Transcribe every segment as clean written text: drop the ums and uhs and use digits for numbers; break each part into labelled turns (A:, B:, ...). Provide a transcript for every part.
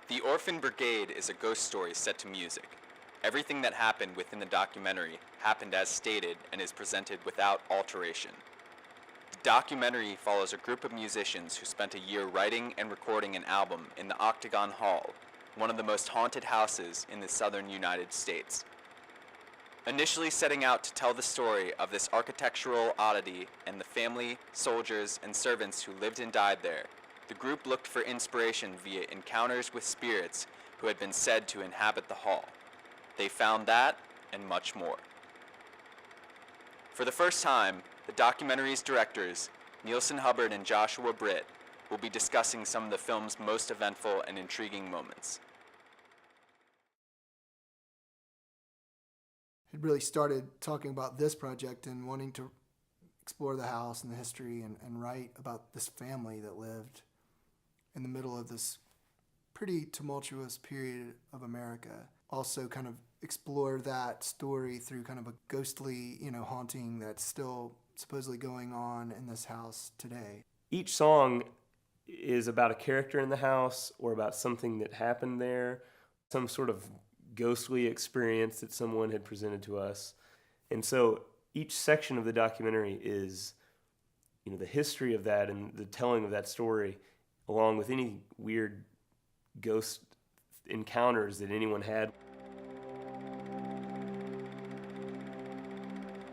A: The Orphan Brigade is a ghost story set to music. Everything that happened within the documentary happened as stated and is presented without alteration. The documentary follows a group of musicians who spent a year writing and recording an album in the Octagon Hall, one of the most haunted houses in the southern United States. Initially setting out to tell the story of this architectural oddity and the family, soldiers, and servants who lived and died there, the group looked for inspiration via encounters with spirits who had been said to inhabit the hall. They found that and much more. For the first time, the documentary's directors, Neilson, Hubbard, and Joshua Britt, will be discussing some of the film's most eventful and intriguing moments.
B: Had really started talking about this project and wanting to explore the house and the history and write about this family that lived in the middle of this pretty tumultuous period of America. Also kind of explore that story through kind of a ghostly, haunting that's still supposedly going on in this house today.
C: Each song is about a character in the house or about something that happened there, some sort of ghostly experience that someone had presented to us. And so each section of the documentary is, the history of that and the telling of that story, along with any weird ghost encounters that anyone had.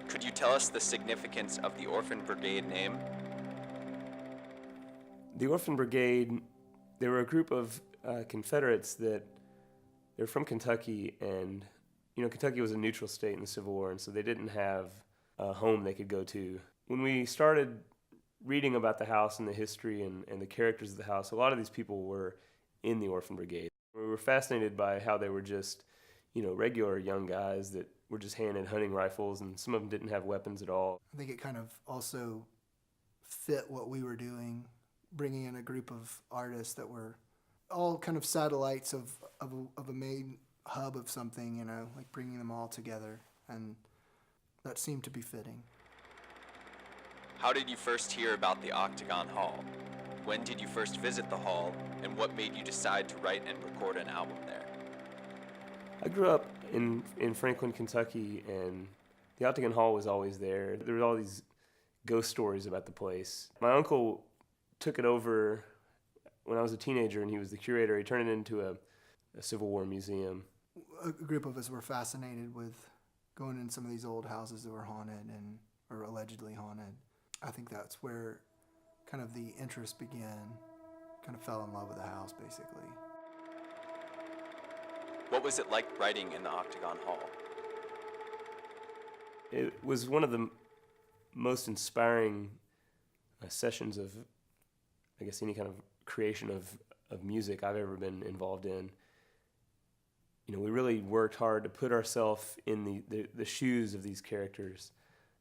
A: Could you tell us the significance of the Orphan Brigade name?
C: The Orphan Brigade, they were a group of Confederates that they're from Kentucky, and Kentucky was a neutral state in the Civil War, and so they didn't have a home they could go to. When we started reading about the house and the history and the characters of the house, a lot of these people were in the Orphan Brigade. We were fascinated by how they were just, regular young guys that were just handed hunting rifles, and some of them didn't have weapons at all.
B: I think it kind of also fit what we were doing, bringing in a group of artists that were all kind of satellites of a main hub of something, like bringing them all together, and that seemed to be fitting.
A: How did you first hear about the Octagon Hall? When did you first visit the hall, and what made you decide to write and record an album there?
C: I grew up in Franklin, Kentucky, and the Octagon Hall was always there. There were all these ghost stories about the place. My uncle took it over when I was a teenager, and he was the curator. He turned it into a Civil War museum.
B: A group of us were fascinated with going in some of these old houses that were haunted or allegedly haunted. I think that's where kind of the interest began, kind of fell in love with the house, basically.
A: What was it like writing in the Octagon Hall?
C: It was one of the most inspiring sessions of, I guess, any kind of creation of music I've ever been involved in. We really worked hard to put ourselves in the shoes of these characters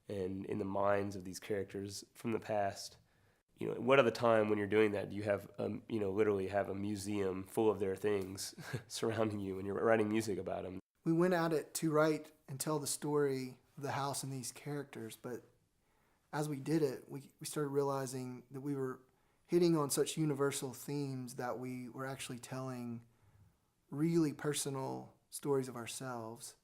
C: and in the minds of these characters from the past. What other time when you're doing that do you have, literally have a museum full of their things surrounding you when you're writing music about them?
B: We went at it to write and tell the story of the house and these characters, but as we did it, we started realizing that we were hitting on such universal themes that we were actually telling really personal stories of ourselves